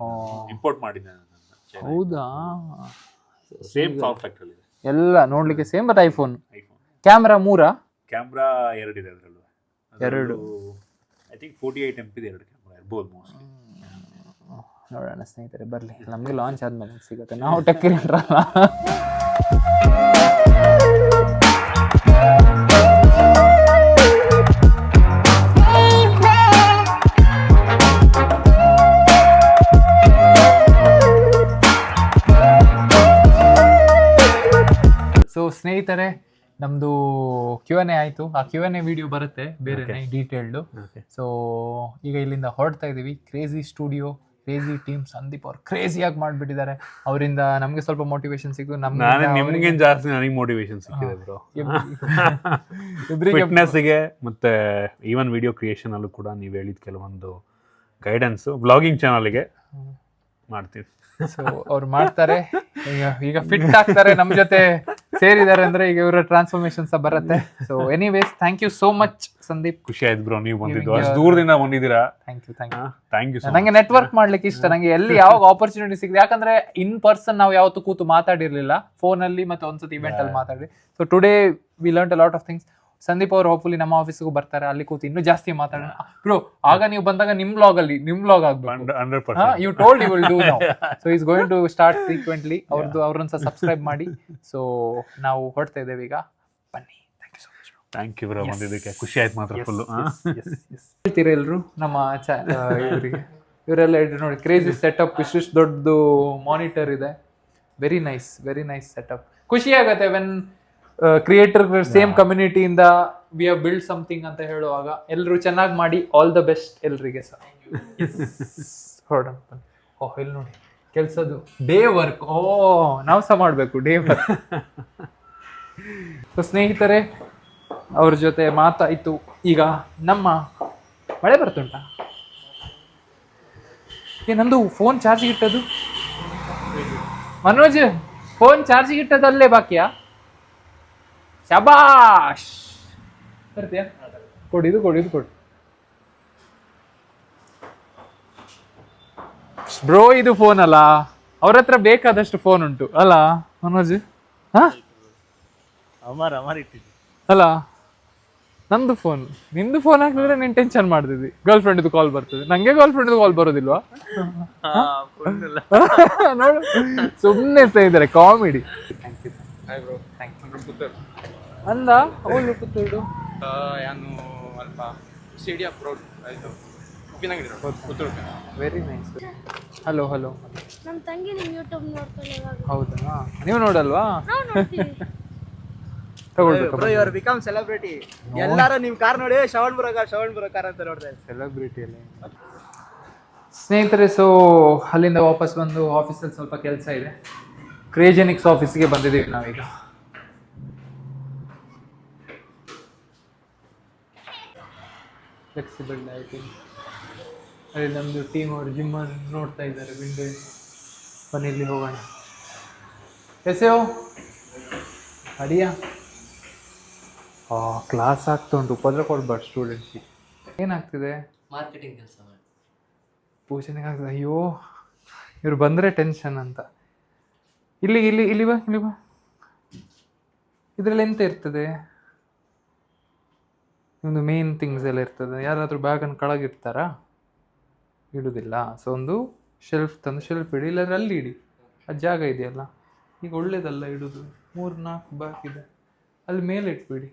ಇಂಪೋರ್ಟ್ ಮಾಡಿದ್ದೆ ನಾನು. ಹೌದಾ? ಸೇಮ್ ಫಾರ್ಮ್ ಫ್ಯಾಕ್ಟರ್ ಇದೆ, ಎಲ್ಲ ನೋಡ್ಲಿಕ್ಕೆ same. But iPhone camera 3 camera 2 ಇದೆ ಅದರಲ್ಲೂ. 2 ಐ ಥಿಂಕ್ 48 MP ಇದೆ 2 ಕ್ಯಾಮ್ರಾ ಇರ್ಬೋದು ಮೋಸ್ಟ್ಲಿ. ನೋಡೋಣ ಸ್ನೇಹಿತರೆ, ಬರಲಿ. ನಮಗೆ ಲಾಂಚ್ ಆದ್ಮೇಲೆ ಸಿಗುತ್ತೆ, ನಾವು ಟೆಕ್ ಕ್ರಿಯೇಟರಲ್ಲ. ಸೊ ಸ್ನೇಹಿತರೆ, ನಮ್ದು Q&A ಆಯ್ತು. ಆ Q&A ವಿಡಿಯೋ ಬರುತ್ತೆ ಬೇರೆನೆ ಡೀಟೇಲ್ಡು. ಸೊ ಈಗ ಇಲ್ಲಿಂದ ಹೊರಡ್ತಾ ಇದೀವಿ. Crazy studio, crazy team, Sandeep ಅವ್ರು ಕ್ರೇಜಿಯಾಗಿ ಮಾಡ್ಬಿಟ್ಟಿದ್ದಾರೆ. ಅವರಿಂದ ನಮ್ಗೆ ಸ್ವಲ್ಪ ಮೋಟಿವೇಶನ್ ಸಿಕ್ತು. ನಿಮ್ಗೆ ಜಾಸ್ತಿ ನನಗೆ ಮೋಟಿವೇಶನ್ ಸಿಕ್ಕಿದೆ ಬ್ರೋ. ಫಿಟ್ನೆಸ್ಗೆ ಮತ್ತೆ ಈವನ್ ವಿಡಿಯೋ ಕ್ರಿಯೇಷನ್ ಅಲ್ಲೂ ಕೂಡ ನೀವು ಹೇಳಿದ ಕೆಲವೊಂದು ಗೈಡೆನ್ಸ್ ವ್ಲಾಗಿಂಗ್ ಚಾನಲ್ಗೆ ಮಾಡ್ತೀವಿ. ಸೊ ಅವ್ರು ಮಾಡ್ತಾರೆ, ಈಗ ಫಿಟ್ ಆಗ್ತಾರೆ, ನಮ್ ಜೊತೆ ಸೇರಿದ್ದಾರೆ ಅಂದ್ರೆ ಈಗ ಇವರ ಟ್ರಾನ್ಸ್ಫಾರ್ಮೇಶನ್ಸ್ ಬರುತ್ತೆ. So anyways, thank you so much Sandeep. ಖುಷಿ ಆಯ್ತು ಬ್ರೋ, ನೀವು ಬಂದಿದ್ದು ಅಷ್ಟು ದೂರದಿಂದ ಬಂದಿದ್ದೀರಾ. Thank you. ನಂಗೆ ನೆಟ್ವರ್ಕ್ ಮಾಡ್ಲಿಕ್ಕೆ ಇಷ್ಟ. ನಂಗೆ ಎಲ್ಲಿ ಯಾವಾಗ ಆಪರ್ಚುನಿಟಿ ಸಿಗಿದೆ, ಯಾಕಂದ್ರೆ ಇನ್ ಪರ್ಸನ್ ನಾವು ಯಾವತ್ತೂ ಕೂತು ಮಾತಾಡಿರ್ಲಿಲ್ಲ, ಫೋನ್ ಅಲ್ಲಿ ಮತ್ತೆ ಒಂದ್ಸತಿ ಇವೆಂಟ್ ಅಲ್ಲಿ ಮಾತಾಡಿ. So today we learn a lot of things. Sandeep ಅವರು ಹೋಪ್ಫುಲಿ ನಮ್ಮ ಆಫೀಸ್ಗೂ ಬರ್ತಾರೆ, ಅಲ್ಲಿ ಕೂತು ಇನ್ನೂ ಜಾಸ್ತಿ ಮಾತಾಡೋಣ. ಬ್ರೋ, ಆಗ ನೀವು ಬಂದಾಗ ನಿಮ್ ವ್ಲಾಗ್ ಆಗ್ಬೇಕು. You told you will do now. So is going to start frequently. ಅವ್ರನ್ನ ಸಬ್ಸ್ಕ್ರೈಬ್ ಮಾಡಿ. ಸೊ ನಾವು ಹೊರಡ್ತಾ ಇದ್ದೇವೆ ಈಗ, ಬನ್ನಿ. ಥ್ಯಾಂಕ್ ಯು ಬ್ರೋ, ಬಂದಿದ್ದಕ್ಕೆ ಖುಷಿ ಆಯ್ತು ಮಾತ್ರ ಫುಲ್. ಹೇಳ್ತೀರಾ ಎಲ್ರು ನಮ್ಮ ಇವರಿಗೆ? ಇವರೆಲ್ಲ ನೋಡಿ, ಕ್ರೇಜಿ ಸೆಟಪ್, ಇಷ್ಟು ದೊಡ್ಡದು ಮಾನಿಟರ್ ಇದೆ. Very nice setup. ಖುಷಿ ಆಗತ್ತೆ ವೆನ್ ಕ್ರಿಯೇಟರ್ ಸೇಮ್ ಕಮ್ಯುನಿಟಿಯಿಂದ ವಿ ಹ್ಯಾವ್ ಬಿಲ್ಡ್ ಸಮಥಿಂಗ್ ಅಂತ ಹೇಳುವಾಗ. ಎಲ್ಲರೂ ಚೆನ್ನಾಗಿ ಮಾಡಿ. ಆಲ್ ದ ಬೆಸ್ಟ್ ಎಲ್ರಿಗೆ ಸರ್. ಹೊರಡೋಣ. ಇಲ್ಲಿ ನೋಡಿ ಕೆಲ್ಸದ್ದು ಡೇ ವರ್ಕ್. ನಾವು ಸಹ ಮಾಡಬೇಕು ಡೇ ವರ್ಕ್. ಸೊ ಸ್ನೇಹಿತರೆ, ಅವ್ರ ಜೊತೆ ಮಾತಾಯಿತು. ಈಗ ನಮ್ಮ ಮಳೆ ಬರ್ತುಂಟಾ? ನಂದು ಫೋನ್ ಚಾರ್ಜಿಗೆ ಇಟ್ಟದ್ದು. ಮನೋಜ್, ಫೋನ್ ಚಾರ್ಜಿಗೆ ಇಟ್ಟದ್ದು ಅಲ್ಲೇ ಬಾಕಿಯಾ? ಶಬಾಷ್. ಬರ್ತೀಯಾ? ಕೊಡು. ಬ್ರೋ, ಇದು ಫೋನ್ ಅಲ್ಲ, ಅವ್ರ ಹತ್ರ ಬೇಕಾದಷ್ಟು ಫೋನ್ ಉಂಟು ಅಲ್ಲ ಮನೋಜ್? ಅಲ್ಲ, ನಂದು ಫೋನ್, ನಿಂದು ಫೋನ್ ಹಾಕಿದ್ರೆ ನೀನ್ ಟೆನ್ಷನ್ ಮಾಡ್ತಿದ್ದಿ. ಗರ್ಲ್ ಫ್ರೆಂಡ್ ಕಾಲ್ ಬರ್ತದೆ, ನಂಗೆ ಗರ್ಲ್ ಫ್ರೆಂಡ್ ಕಾಲ್ ಬರೋದಿಲ್ವಾ? ನೋಡು, ಸುಮ್ಮನೆ ಸ್ನೇಹಿತರೆ, ಕಾಮಿಡಿ. ಅಂದ ಅವಳು ಪುತ್ತೂರು ಯಾನು ಅಲ್ಪ ಸ್ಟೇಡಿಯಂ ರೋಡ್ ಆಯ್ತು Uppinangadi Puttur. Very nice. Hello. ನಮ್ಮ ತಂಗಿ ನಿಮ್ಮ ಯೂಟ್ಯೂಬ್ ನೋಡ್ತಾಳೆ ಇವಾಗ. ಹೌದಾ? ನೀವು ನೋಡಲ್ವಾ? ನಾವು ನೋಡ್ತೀವಿ. ತಗೊಳ್ಬೇಕು. Bro, you are become celebrity. ಎಲ್ಲರೂ ನಿಮ್ಮ ಕಾರ್ ನೋಡಿ ಶ್ರವಣ್ ಬರೋ ಕಾರ್ ಅಂತ ನೋಡ್ತಾರೆ. ಸೆಲೆಬ್ರಿಟಿ ಅಲ್ಲ ಸ್ನೇಹಿತರೆ. ಸೊ ಅಲ್ಲಿಂದ ವಾಪಸ್ ಬಂದು ಆಫೀಸಲ್ಲಿ ಸ್ವಲ್ಪ ಕೆಲಸ ಇದೆ. ಕ್ರೇಜೆನಿಕ್ಸ್ ಆಫೀಸ್ಗೆ ಬಂದಿದ್ದೀವಿ ನಾವೀಗ. Flexible lighting. ಅಲ್ಲಿ ನಮ್ಮದು ಟೀಮ್ ಅವರು ಜಿಮ್ ನೋಡ್ತಾ ಇದ್ದಾರೆ ವಿಂಡೋ. ಮನೆಯಲ್ಲಿ ಹೋಗೋಣ. ಎಸೆಯೋ ಅಡಿಯಾ. ಕ್ಲಾಸ್ ಆಗ್ತಾ ಉಂಟು, ಉಪದ್ರ ಕೊಡ್ಬಾರ್ದು ಸ್ಟೂಡೆಂಟ್ಸಿಗೆ. ಏನಾಗ್ತಿದೆ? ಮಾರ್ಕೆಟಿಂಗ್ ಕೆಲಸ ಮಾಡಿ ಪೂಜೆನಿಗೆ ಆಗ್ತದೆ. ಅಯ್ಯೋ, ಇವ್ರು ಬಂದರೆ ಟೆನ್ಷನ್ ಅಂತ. ಇಲ್ಲಿ ಬಾ. ಇದರಲ್ಲಿ ಎಂತ ಇರ್ತದೆ? ನಿಮ್ಮದು ಮೇನ್ ಥಿಂಗ್ಸ್ ಎಲ್ಲ ಇರ್ತದೆ. ಯಾರಾದರೂ ಬ್ಯಾಗನ್ನು ಕೆಳಗಿಡ್ತಾರಾ? ಇಡುವುದಿಲ್ಲ. ಸೊ ಒಂದು ಶೆಲ್ಫ್ ತಂದು ಶೆಲ್ಫ್ ಇಡಿ, ಇಲ್ಲಾಂದ್ರೆ ಅಲ್ಲಿ ಇಡಿ. ಅದು ಜಾಗ ಇದೆಯಲ್ಲ, ಈಗ ಒಳ್ಳೇದಲ್ಲ ಇಡೋದು. 3-4 ಬ್ಯಾಗ್ ಇದೆ, ಅಲ್ಲಿ ಮೇಲೆ ಇಟ್ಬಿಡಿ.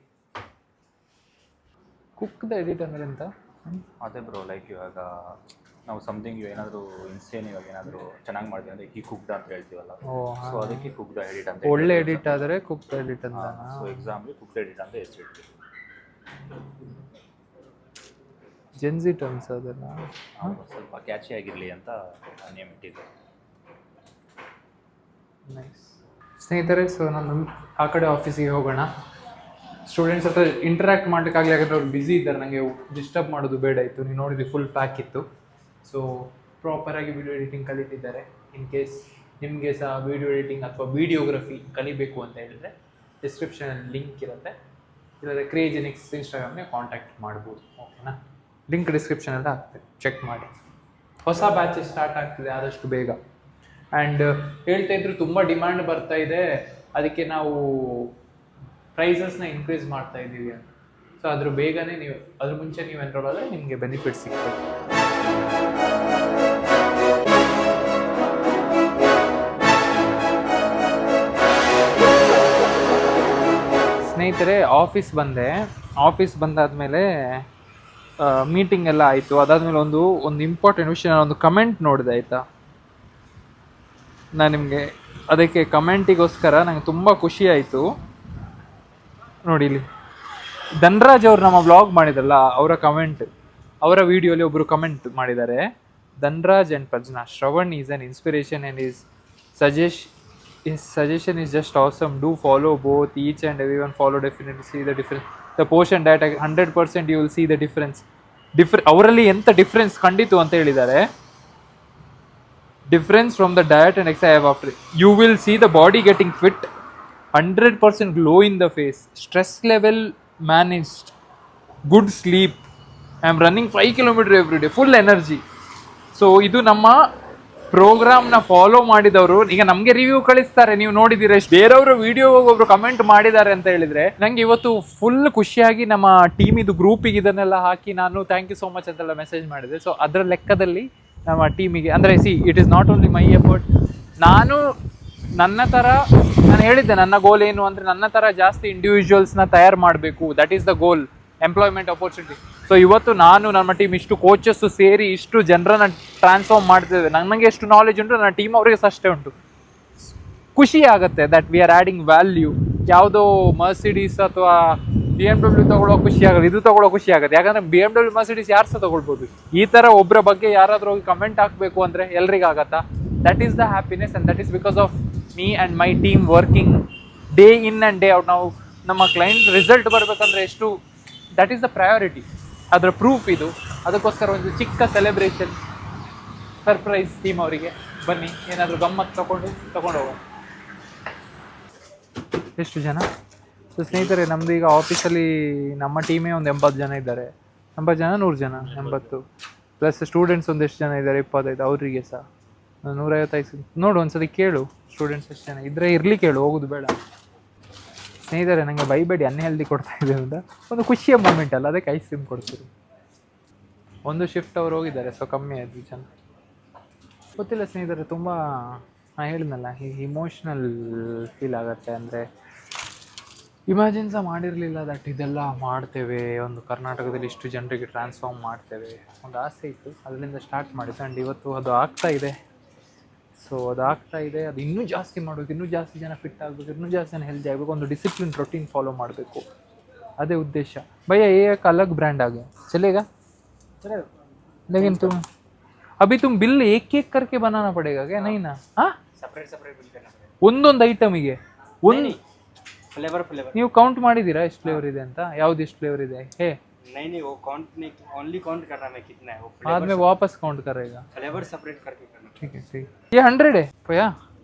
ಕುಕ್ದ ಎಡಿಟ್ ಅಂದರೆ ಎಂತ? ಅದೇ ಬ್ರೋ, ಲೈಕ್ ಇವಾಗ ನಾವು ಸಮಥಿಂಗ್ ಏನಾದರೂ ಇನ್ಸ್ಟೇನ್ ಇವಾಗ ಏನಾದರೂ ಚೆನ್ನಾಗಿ ಮಾಡಿದ್ವಿ ಅಂದರೆ ಈ ಕುಕ್ಡ ಅಂತ ಹೇಳ್ತೀವಲ್ಲ, ಸೊ ಅದಕ್ಕೆ ಕುಕ್ಡ ಎಡಿಟ್ ಅಂತ. ಒಳ್ಳೆ ಎಡಿಟ್ ಆದರೆ ಕುಕ್ದ ಎಡಿಟ್ ಅಂತ. ಸೊ ಎಕ್ಸಾಂಪಲ್ ಕುಕ್ಡ ಎಡಿಟ್ ಅಂತ ಹೆಸರಿಡ್ತೀವಿ. ಜೆನ್ಸಿ ಟರ್ಮ್ಸ್ ಅದೆಲ್ಲ ಸ್ವಲ್ಪ ಕ್ಯಾಚಿ ಆಗಿರಲಿ ಅಂತ ನೇಮ್ ಇಟ್ಟಿದ್ದೆ. ನೈಸ್. ಸ್ನೇಹಿತರೆ, ಸೊ ನಾನು ಆ ಕಡೆ ಆಫೀಸಿಗೆ ಹೋಗೋಣ. ಸ್ಟೂಡೆಂಟ್ಸ್ ಹತ್ರ ಇಂಟ್ರ್ಯಾಕ್ಟ್ ಮಾಡಲಿಕ್ಕಾಗಲಿ, ಯಾಕಂದರೆ ಅವ್ರು ಬ್ಯುಸಿ ಇದ್ದಾರೆ. ನನಗೆ ಡಿಸ್ಟರ್ಬ್ ಮಾಡೋದು ಬೇಡ ಇತ್ತು. ನೀವು ನೋಡಿದ್ವಿ ಫುಲ್ ಪ್ಯಾಕ್ ಇತ್ತು. ಸೊ ಪ್ರಾಪರಾಗಿ ವಿಡಿಯೋ ಎಡಿಟಿಂಗ್ ಕಲಿತಿದ್ದಾರೆ. ಇನ್ ಕೇಸ್ ನಿಮಗೆ ಸಹ ವಿಡಿಯೋ ಎಡಿಟಿಂಗ್ ಅಥವಾ ವಿಡಿಯೋಗ್ರಫಿ ಕಲಿಬೇಕು ಅಂತ ಹೇಳಿದ್ರೆ ಡಿಸ್ಕ್ರಿಪ್ಷನಲ್ಲಿ ಲಿಂಕ್ ಇರುತ್ತೆ, ಇಲ್ಲದೆ ಕ್ರಿಯೇಜೆನಿಕ್ಸ್ ಇನ್ಸ್ಟಾಗ್ರಾಮ್ಗೆ ಕಾಂಟ್ಯಾಕ್ಟ್ ಮಾಡ್ಬೋದು. ಓಕೆನಾ? ಲಿಂಕ್ ಡಿಸ್ಕ್ರಿಪ್ಷನೆಲ್ಲ ಆಗ್ತದೆ, ಚೆಕ್ ಮಾಡಿ. ಹೊಸ ಬ್ಯಾಚಸ್ ಸ್ಟಾರ್ಟ್ ಆಗ್ತಿದೆ ಆದಷ್ಟು ಬೇಗ. ಆ್ಯಂಡ್ ಹೇಳ್ತಾ ಇದ್ರು ತುಂಬ ಡಿಮ್ಯಾಂಡ್ ಬರ್ತಾ ಇದೆ, ಅದಕ್ಕೆ ನಾವು ಪ್ರೈಸಸ್ನ ಇನ್ಕ್ರೀಸ್ ಮಾಡ್ತಾ ಇದ್ದೀವಿ ಅಂತ. ಸೊ ಅದ್ರ ಬೇಗನೆ ನೀವು ಅದ್ರ ಮುಂಚೆ ನೀವು ಎನ್ರೋಲ್ ಆದರೆ ನಿಮಗೆ ಬೆನಿಫಿಟ್ ಸಿಗ್ತದೆ. ಸ್ನೇಹಿತರೆ, ಆಫೀಸ್ ಬಂದಾದಮೇಲೆ ಮೀಟಿಂಗ್ ಎಲ್ಲ ಆಯಿತು. ಅದಾದಮೇಲೆ ಒಂದು ಇಂಪಾರ್ಟೆಂಟ್ ವಿಷಯ, ಒಂದು ಕಮೆಂಟ್ ನೋಡಿದೆ ಆಯಿತಾ. ನಾನು ನಿಮಗೆ ಅದಕ್ಕೆ ಕಮೆಂಟಿಗೋಸ್ಕರ ನಂಗೆ ತುಂಬ ಖುಷಿ ಆಯಿತು. ನೋಡಿ ಇಲ್ಲಿ ಧನ್ರಾಜ್ ಅವರು ನಮ್ಮ ವ್ಲಾಗ್ ಮಾಡಿದ್ರಲ್ಲ, ಅವರ ವಿಡಿಯೋಲಿ ಒಬ್ಬರು ಕಮೆಂಟ್ ಮಾಡಿದ್ದಾರೆ. Dhanraj and Prajna, Shravan is an inspiration and his suggestion is just awesome. Do follow both, each and everyone follow, definitely see the difference. The portion diet 100% you will see the difference. ಅವರಲ್ಲಿ ಎಂತ difference ಕಂಡಿತು ಅಂತ ಹೇಳಿದ್ದಾರೆ. Difference from the diet and exercise after. You will see the body getting fit, 100% glow in the face, stress level managed, good sleep. I am running 5 km every day, full energy. So ಇದು ನಮ್ಮ ಪ್ರೋಗ್ರಾಮ್ನ follow ಮಾಡಿದವರು ಈಗ ನಮಗೆ review ಕಳಿಸ್ತಾರೆ, ನೀವು ನೋಡಿದ್ದೀರ. ಬೇರೆಯವರು video ಒಬ್ರು comment ಮಾಡಿದ್ದಾರೆ ಅಂತ ಹೇಳಿದ್ರೆ ನಂಗೆ ಇವತ್ತು ಫುಲ್ ಖುಷಿಯಾಗಿ ನಮ್ಮ ಟೀಮಿದು ಗ್ರೂಪಿಗೆ ಇದನ್ನೆಲ್ಲ ಹಾಕಿ ನಾನು ಥ್ಯಾಂಕ್ ಯು ಸೋ ಮಚ್ ಅಂತೆಲ್ಲ ಮೆಸೇಜ್ ಮಾಡಿದೆ. ಸೊ ಅದರ ಲೆಕ್ಕದಲ್ಲಿ ನಮ್ಮ ಟೀಮಿಗೆ ಅಂದರೆ it is not only my effort. ನಾನು ಹೇಳಿದ್ದೆ ನನ್ನ ಗೋಲ್ ಏನು ಅಂದರೆ ನನ್ನ ಥರ ಜಾಸ್ತಿ ಇಂಡಿವಿಜುವಲ್ಸ್ನ ತಯಾರು ಮಾಡಬೇಕು. That is the goal, employment opportunity. So ಇವತ್ತು ನಾನು ನಮ್ಮ ಟೀಮ್ ಇಷ್ಟು ಕೋಚಸ್ಸು ಸೇರಿ ಇಷ್ಟು ಜನರನ್ನ ಟ್ರಾನ್ಸ್ಫಾರ್ಮ್ ಮಾಡ್ತಿದ್ದೇವೆ. ನನಗೆ ಎಷ್ಟು ನಾಲೆಜ್ ಉಂಟು ನನ್ನ ಟೀಮ್ ಅವರಿಗೆ ಅಷ್ಟೇ ಉಂಟು. ಖುಷಿ ಆಗುತ್ತೆ that we are adding value. ಯಾವುದೋ ಮರ್ಸಿಡೀಸ್ ಅಥವಾ BMW ತೊಗೊಳ್ಳೋ ಖುಷಿ ಆಗೋದು, ಇದು ತೊಗೊಳ್ಳೋ ಖುಷಿ ಆಗುತ್ತೆ. ಯಾಕಂದರೆ BMW ಮರ್ಸಿಡೀಸ್ ಯಾರು ಸಹ ತೊಗೊಳ್ಬೋದು. ಈ ಥರ ಒಬ್ಬರ ಬಗ್ಗೆ ಯಾರಾದರೂ ಹೋಗಿ ಕಮೆಂಟ್ ಹಾಕಬೇಕು ಅಂದರೆ ಎಲ್ರಿಗಾಗತ್ತಾ? That is the happiness and that is because of me and my team working day in and day out. ನಾವು ನಮ್ಮ ಕ್ಲೈಂಟ್ ರಿಸಲ್ಟ್ ಬರಬೇಕಂದ್ರೆ ಎಷ್ಟು, ದಟ್ ಈಸ್ ದ ಪ್ರಯಾರಿಟಿ. ಅದರ ಪ್ರೂಫ್ ಇದು. ಅದಕ್ಕೋಸ್ಕರ ಒಂದು ಚಿಕ್ಕ ಸೆಲೆಬ್ರೇಷನ್ ಸರ್ಪ್ರೈಸ್ ಟೀಮ್ ಅವರಿಗೆ. ಬನ್ನಿ ಏನಾದರೂ ಗಮ್ಮತ್ತು ತಗೊಂಡು ಹೋಗೋಣ. ಎಷ್ಟು ಜನ? ಸೊ ಸ್ನೇಹಿತರೆ, ನಮ್ಮದು ಈಗ ಆಫೀಸಲ್ಲಿ ನಮ್ಮ ಟೀಮೇ ಒಂದು 80 ಜನ ಇದ್ದಾರೆ. 80 ಜನ 100 ಜನ 80 ಪ್ಲಸ್ ಸ್ಟೂಡೆಂಟ್ಸ್ ಒಂದೆಷ್ಟು ಜನ ಇದ್ದಾರೆ, 25. ಅವರಿಗೆ ಸಹ 155. ನೋಡು ಒಂದ್ಸಲಿ ಕೇಳು ಸ್ಟೂಡೆಂಟ್ಸ್ ಎಷ್ಟು ಜನ ಇದ್ರೆ ಇರಲಿ, ಕೇಳು, ಹೋಗೋದು ಬೇಡ. ಸ್ನೇಹಿತರೆ, ನನಗೆ ಬೈಬೇಡಿ, ಅನ್ಹೆಲ್ದಿ ಕೊಡ್ತಾ ಇದೆ ಅಂತ. ಒಂದು ಖುಷಿಯ ಮೂಮೆಂಟ್ ಅಲ್ಲ, ಅದಕ್ಕೆ ಐಸ್ ಕ್ರೀಮ್ ಕೊಡ್ತೀರಿ. ಒಂದು ಶಿಫ್ಟ್ ಅವ್ರು ಹೋಗಿದ್ದಾರೆ, ಸೊ ಕಮ್ಮಿ ಆಯಿತು ಜನ. ಗೊತ್ತಿಲ್ಲ ಸ್ನೇಹಿತರೆ, ತುಂಬ ನಾನು ಹೇಳಿದ್ನಲ್ಲ, ಇಮೋಷ್ನಲ್ ಫೀಲ್ ಆಗುತ್ತೆ. ಅಂದರೆ ಇಮ್ಯಾಜಿನ್ ಸಹ ಮಾಡಿರಲಿಲ್ಲ ದಟ್ ಇದೆಲ್ಲ ಮಾಡ್ತೇವೆ, ಒಂದು ಕರ್ನಾಟಕದಲ್ಲಿ ಇಷ್ಟು ಜನರಿಗೆ ಟ್ರಾನ್ಸ್ಫಾರ್ಮ್ ಮಾಡ್ತೇವೆ. ಒಂದು ಆಸೆ ಇತ್ತು, ಅದರಿಂದ ಸ್ಟಾರ್ಟ್ ಮಾಡಿದ್ದು. ಆ್ಯಂಡ್ ಇವತ್ತು ಅದು ಆಗ್ತಾ ಇದೆ. ಸೊ ಅದಾಗ್ತಾ ಇದೆ. ಅದು ಇನ್ನೂ ಜಾಸ್ತಿ ಮಾಡಬೇಕು, ಇನ್ನೂ ಜಾಸ್ತಿ ಜನ ಫಿಟ್ ಆಗಬೇಕು, ಇನ್ನೂ ಜಾಸ್ತಿ ಜನ ಹೆಲ್ದಿ ಆಗಬೇಕು, ಒಂದು ಡಿಸಿಪ್ಲಿನ್ ರೊಟೀನ್ ಫಾಲೋ ಮಾಡಬೇಕು. ಅದೇ ಉದ್ದೇಶ. भैया ये एक अलग ब्रांड आ गया, चलेगा? लेकिन तुम अभी तुम बिल एक करके बनाना पड़ेगा क्या? नहीं ना? हाँ, ಸಪರೇಟ್ ಬಿಲ್ करना पड़ेगा. ಒಂದೊಂದು ಐಟಮಿಗೆ ಒಂದು ಫ್ಲೇವರ್ ನೀವು ಕೌಂಟ್ ಮಾಡಿದ್ದೀರಾ ಎಷ್ಟು ಫ್ಲೇವರ್ ಇದೆ ಅಂತ? ಯಾವ್ದು ಎಷ್ಟು ಫ್ಲೇವರ್ ಇದೆ? ಹೇ नहीं वो काउंट नहीं, ओनली काउंट करना है कितना है वो बाद में वापस काउंट करेगा. फ्लेवर सेपरेट करके करना. ठीक है, ठीक. ये 100 है भैया.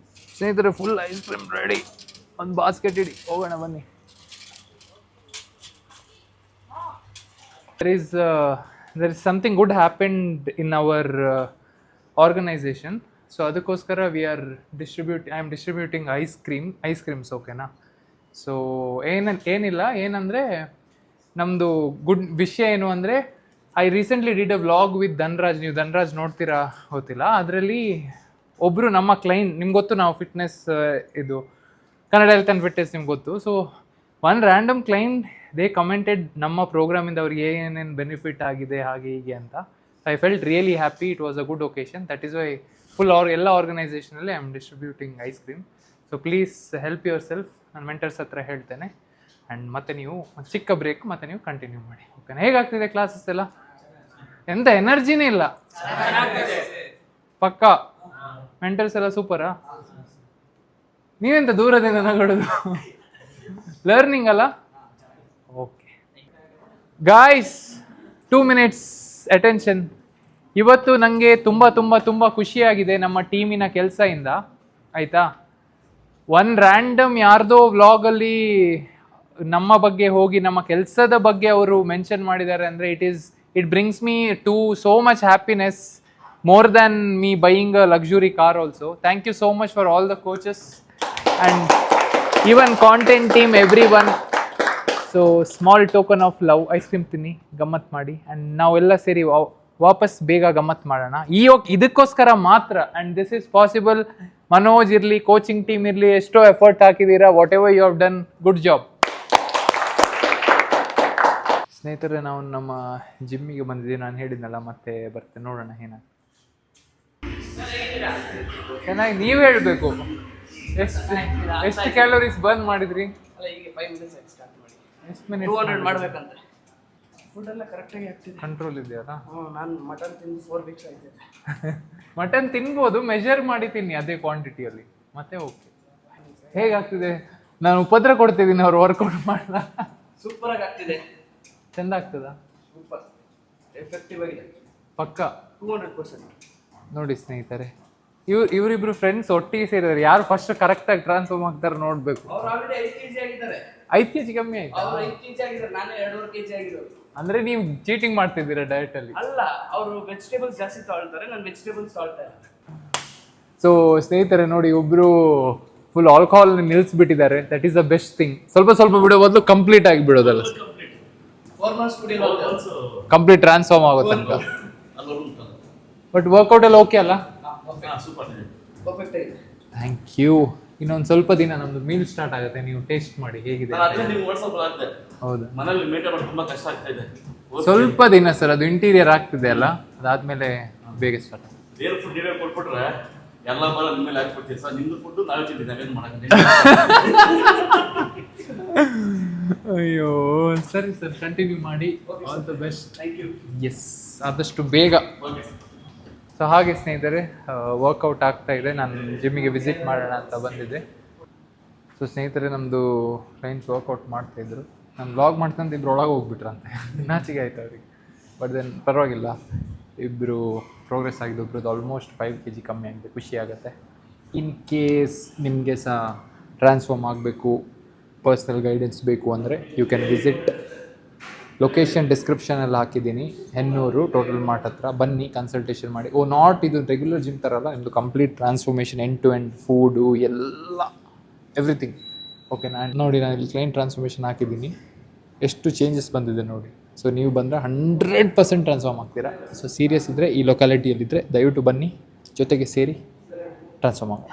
ಸ್ನೇಹಿತರೆ, ಫುಲ್ ಐಸ್ ಕ್ರೀಮ್ ರೆಡಿ. ಒಂದು ಬಾಸ್ಕೆಟ್ ಇಡಿ, ಹೋಗೋಣ ಬನ್ನಿ. there is something good happened in our organization. So ಅದಕ್ಕೋಸ್ಕರ I am distributing ice creams. ಓಕೆನಾ? ಸೊ ಏನಿಲ್ಲ, ಏನಂದರೆ ನಮ್ಮದು ಗುಡ್ ವಿಷಯ ಏನು ಅಂದರೆ, I recently did a vlog with Dhanraj. ನೀವು ಧನ್ರಾಜ್ ನೋಡ್ತೀರಾ ಗೊತ್ತಿಲ್ಲ. ಅದರಲ್ಲಿ ಒಬ್ಬರು ನಮ್ಮ ಕ್ಲೈಂಟ್, ನಿಮ್ಗೆ ಗೊತ್ತು, ನಾವು ಫಿಟ್ನೆಸ್ ಇದು ಕನ್ನಡ ಹೆಲ್ತ್ ಆ್ಯಂಡ್ ಫಿಟ್ನೆಸ್ ನಿಮ್ಗೆ ಗೊತ್ತು. So one random client they commented ನಮ್ಮ ಪ್ರೋಗ್ರಾಮಿಂದ ಅವ್ರಿಗೆ ಏನೇನು ಬೆನಿಫಿಟ್ ಆಗಿದೆ ಹಾಗೆ ಹೀಗೆ ಅಂತ. I felt really happy. It was a good occasion. That is why full ಎಲ್ಲ ಆರ್ಗನೈಸೇಷನಲ್ಲಿ I am distributing ice cream. So please help yourself. ನಾನು ಮೆಂಟರ್ಸ್ ಹತ್ರ ಹೇಳ್ತೇನೆ. ಆ್ಯಂಡ್ ಮತ್ತೆ ನೀವು ಒಂದು ಚಿಕ್ಕ ಬ್ರೇಕ್, ಮತ್ತೆ ನೀವು ಕಂಟಿನ್ಯೂ ಮಾಡಿ. ಓಕೆನಾ? ಹೇಗಾಗ್ತಿದೆ ಕ್ಲಾಸಸ್ ಎಲ್ಲ? ಎಂತ ಎನರ್ಜಿನೇ ಇಲ್ಲ, ಪಕ್ಕ. ಮೆಂಟಲ್ಸ್ ಎಲ್ಲ ಸೂಪರಾ? ನೀವೆಂತ ದೂರದಿಂದ ನಗೊಳ್ಳೋದು? ಲರ್ನಿಂಗ್ ಅಲ್ಲ? Okay guys, 2 minutes attention. ಇವತ್ತು ನನಗೆ ತುಂಬ ತುಂಬ ತುಂಬ ಖುಷಿಯಾಗಿದೆ ನಮ್ಮ ಟೀಮಿನ ಕೆಲಸದಿಂದ. ಆಯಿತಾ? ಒನ್ ರ್ಯಾಂಡಮ್ ಯಾರ್ದೋ ವ್ಲಾಗಲ್ಲಿ ನಮ್ಮ ಬಗ್ಗೆ ಹೋಗಿ ನಮ್ಮ ಕೆಲಸದ ಬಗ್ಗೆ ಅವರು ಮೆನ್ಷನ್ ಮಾಡಿದ್ದಾರೆ ಅಂದರೆ it brings me to so much happiness more than me buying a luxury car also. Thank you so much for all the coaches and even content team, everyone. So small token of love, ice cream ತಿನ್ನಿ ಗಮ್ಮತ್ ಮಾಡಿ and ನಾವೆಲ್ಲ ಸೇರಿ ವಾಪಸ್ ಬೇಗ ಗಮ್ಮತ್ ಮಾಡೋಣ. ಇದಕ್ಕೋಸ್ಕರ ಮಾತ್ರ and this is possible. Manoj ಇರಲಿ, ಕೋಚಿಂಗ್ ಟೀಮ್ ಇರಲಿ, ಎಷ್ಟೋ ಎಫರ್ಟ್ ಹಾಕಿದ್ದೀರಾ. Whatever you have done, good job. ಸ್ನೇಹಿತರೆ, ನಾವು ನಮ್ಮ ಜಿಮ್ಮಿಗೆ ಬಂದಿದ್ದೀವಿ. ನಾನು ಹೇಳಿದ್ನಲ್ಲ, ಮತ್ತೆ ಬರ್ತೇನೆ, ನೋಡೋಣ ಏನಾಗ್ತದೆ. ಚೆನ್ನಾಗಿ ನೀವು ಹೇಳಬೇಕು. ಎಷ್ಟು ಕ್ಯಾಲೋರೀಸ್ ಬರ್ನ್ ಮಾಡಿದ್ರಿ? ಎಷ್ಟು ಮಿನಿಟ್ ಮಾಡ್ಬೇಕಂತ. ಫುಡ್ ಎಲ್ಲ ಕರೆಕ್ಟಾಗಿ ಆಗ್ತಿದೆ. ಕಂಟ್ರೋಲ್ ಇದೆಯಲ್ಲ? ನಾನು ಮಟನ್ ತಿಂದು 4 ವೀಕ್ಸ್ ಆಯ್ತಿದೆ. ಮಟನ್ ತಿನ್ಬೋದು, ಮೆಜರ್ ಮಾಡಿ ತಿನ್ನಿ ಅದೇ ಕ್ವಾಂಟಿಟಿಯಲ್ಲಿ, ಮತ್ತೆ ಓಕೆ. ಹೇಗಾಗ್ತಿದೆ? ನಾನು ಉಪದ್ರ ಕೊಡ್ತಿದ್ದೀನಿ, ಅವ್ರು ವರ್ಕೌಟ್ ಮಾಡಲ್ಲ. ಸೂಪರ್ ಆಗಿ ಆಗ್ತಿದೆ. ಚೆಂದ ಆಗ್ತದಾ? ಸೂಪರ್ ಎಫೆಕ್ಟಿವ್ ಆಗಿದೆ ಪಕ್ಕ 200%. ನೋಡಿ ಸ್ನೇಹಿತರೆ, ಇವರಿಬ್ರು ಫ್ರೆಂಡ್ಸ್ ಒಟ್ಟಿಗೆ ಸೇರಿದ್ದಾರೆ. ಯಾರು ಫಸ್ಟ್ ಕರೆಕ್ಟಾಗಿ ಟ್ರಾನ್ಸ್ಫಾರ್ಮ್ ಆಗ್ತಾರೆ ನೋಡ್ಬೇಕು. ಅವ್ರು ಆಲ್ರೆಡಿ 5 kg ಆಗಿದ್ದಾರೆ. 5 kg ಕಮ್ಮಿ ಆಯ್ತು. ಅವ್ರು 5 kg ಆಗಿದ್ದಾರೆ, ನಾನು 2.5 kg ಆಗಿರೋದು. ಅಂದ್ರೆ ನೀವು ಚೀಟಿಂಗ್ ಮಾಡ್ತಿದ್ದೀರಾ ಡಯಟ್ ಅಲ್ಲಿ? ಅಲ್ಲ, ಅವರು ವೆಜಿಟೇಬಲ್ಸ್ ಜಾಸ್ತಿ ತಗೊಳ್ತಾರೆ, ನಾನು ವೆಜಿಟೇಬಲ್ಸ್ ತಗೊಳ್ತಾ ಇಲ್ಲ. ಸೊ ಸ್ನೇಹಿತರೆ ನೋಡಿ, ಒಬ್ರು ಫುಲ್ ಆಲ್ಕೋಹಾಲ್ ನಿಲ್ಲಿಸ್ಬಿಟ್ಟಿದ್ದಾರೆ. That is the best thing. ಸ್ವಲ್ಪ ಸ್ವಲ್ಪ ಬಿಡೋ ಬದಲು ಕಂಪ್ಲೀಟ್ ಆಗಿ ಬಿಡೋದಲ್ಲ, 4 months ಕುಡಿಯೋದು, ಕಂಪ್ಲೀಟ್ ಟ್ರಾನ್ಸ್ಫಾರ್ಮ್ ಆಗೋ ತನಕ. ಬಟ್ ವರ್ಕೌಟ್ ಎಲ್ಲ ಓಕೆ ಅಲ್ಲ? ಪರ್ಫೆಕ್ಟ್ ಆಗಿದೆ. Thank you. ಇನ್ನೊಂದು ಸ್ವಲ್ಪ ದಿನ ನಮ್ದು ಮೀಲ್ ಸ್ಟಾರ್ಟ್ ಆಗುತ್ತೆ, ನೀವು ಟೇಸ್ಟ್ ಮಾಡಿ ಹೇಗಿದೆ. ಹೌದು, ಮನೇಲಿ ಮೇಂಟೈನ್ ಮಾಡೋದು ತುಂಬಾ ಕಷ್ಟ ಆಗ್ತಾ ಇದೆ. ಸ್ವಲ್ಪ ದಿನ ಸರ್, ಅದು ಇಂಟೀರಿಯರ್ ಆಗ್ತಿದೆ ಅಲ್ಲ, ಅದಾದ್ಮೇಲೆ ಬೇಗ ಸ್ಟಾರ್ಟ್ ಆಗುತ್ತೆ. ಬೇರೆ ಫುಡ್ ನೀವೇ ಕೊಟ್ಬಿಟ್ರೆ ಎಲ್ಲ ಬರ ನಿಮ್ಮ ಮೇಲೆ ಹಾಕ್ಬಿಡ್ತೀವಿ ಸರ್. ನಿಮ್ದು ಫುಡ್ ನಾವೇ ತಿಂತೀವಿ, ನಾವೇನು ಮಾಡಕ್ಕೆ. ಅಯ್ಯೋ ಸರಿ ಸರ್, ಕಂಟಿನ್ಯೂ ಮಾಡಿ. All the best. Thank you. Yes, ಆದಷ್ಟು ಬೇಗ. ಸೊ ಹಾಗೆ ಸ್ನೇಹಿತರೆ, ವರ್ಕೌಟ್ ಆಗ್ತಾ ಇದೆ. ನಾನು ಜಿಮ್ಮಿಗೆ ವಿಸಿಟ್ ಮಾಡೋಣ ಅಂತ ಬಂದಿದ್ದೆ. ಸೊ ಸ್ನೇಹಿತರೆ, ನಮ್ಮದು ಫ್ರೆಂಡ್ಸ್ ವರ್ಕೌಟ್ ಮಾಡ್ತಾಯಿದ್ರು. ನಾನು ವ್ಲಾಗ್ ಮಾಡ್ತಂತ ಇಬ್ಬರು ಒಳಗೆ ಹೋಗ್ಬಿಟ್ರಂತೆ. ನಾಚಿಗೆ ಆಯ್ತು ಅವ್ರಿಗೆ. ಬಟ್ ದೆನ್ ಪರವಾಗಿಲ್ಲ, ಇಬ್ಬರು ಪ್ರೋಗ್ರೆಸ್ ಆಗಿದೆ. ಒಬ್ರದ್ದು ಆಲ್ಮೋಸ್ಟ್ 5 kg ಕಮ್ಮಿ ಆಗಿದೆ. ಖುಷಿ ಆಗುತ್ತೆ. ಇನ್ ಕೇಸ್ ನಿಮಗೆ ಸಹ ಟ್ರಾನ್ಸ್ಫಾರ್ಮ್ ಆಗಬೇಕು, ಪರ್ಸ್ನಲ್ ಗೈಡೆನ್ಸ್ ಬೇಕು ಅಂದರೆ ಯು ಕ್ಯಾನ್ ವಿಸಿಟ್. ಲೊಕೇಶನ್ ಡಿಸ್ಕ್ರಿಪ್ಷನಲ್ಲಿ ಹಾಕಿದ್ದೀನಿ. ಹೆನ್ನೂರು ಟೋಟಲ್ ಮಾರ್ಟ್ ಹತ್ರ ಬನ್ನಿ, ಕನ್ಸಲ್ಟೇಷನ್ ಮಾಡಿ. ನಾಟ್ ಇದು ರೆಗ್ಯುಲರ್ ಜಿಮ್ ಥರ ಅಲ್ಲ, ನಿಮ್ಮದು complete transformation, end to end food ಎಲ್ಲ ಎವ್ರಿಥಿಂಗ್. ಓಕೆ, ನಾನು ಇಲ್ಲಿ ಕ್ಲೈಂಟ್ ಟ್ರಾನ್ಸ್ಫಾರ್ಮೇಷನ್ ಹಾಕಿದ್ದೀನಿ. ಎಷ್ಟು ಚೇಂಜಸ್ ಬಂದಿದೆ ನೋಡಿ. ಸೊ ನೀವು ಬಂದರೆ 100% ಟ್ರಾನ್ಸ್ಫಾರ್ಮ್ ಆಗ್ತೀರಾ. ಸೊ ಸೀರಿಯಸ್ ಇದ್ದರೆ, ಈ ಲೊಕ್ಯಾಲಿಟಿಯಲ್ಲಿದ್ದರೆ ದಯವಿಟ್ಟು ಬನ್ನಿ, ಜೊತೆಗೆ ಸೇರಿ ಟ್ರಾನ್ಸ್ಫಾರ್ಮ್ ಆಗೋಣ.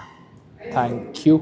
Thank you.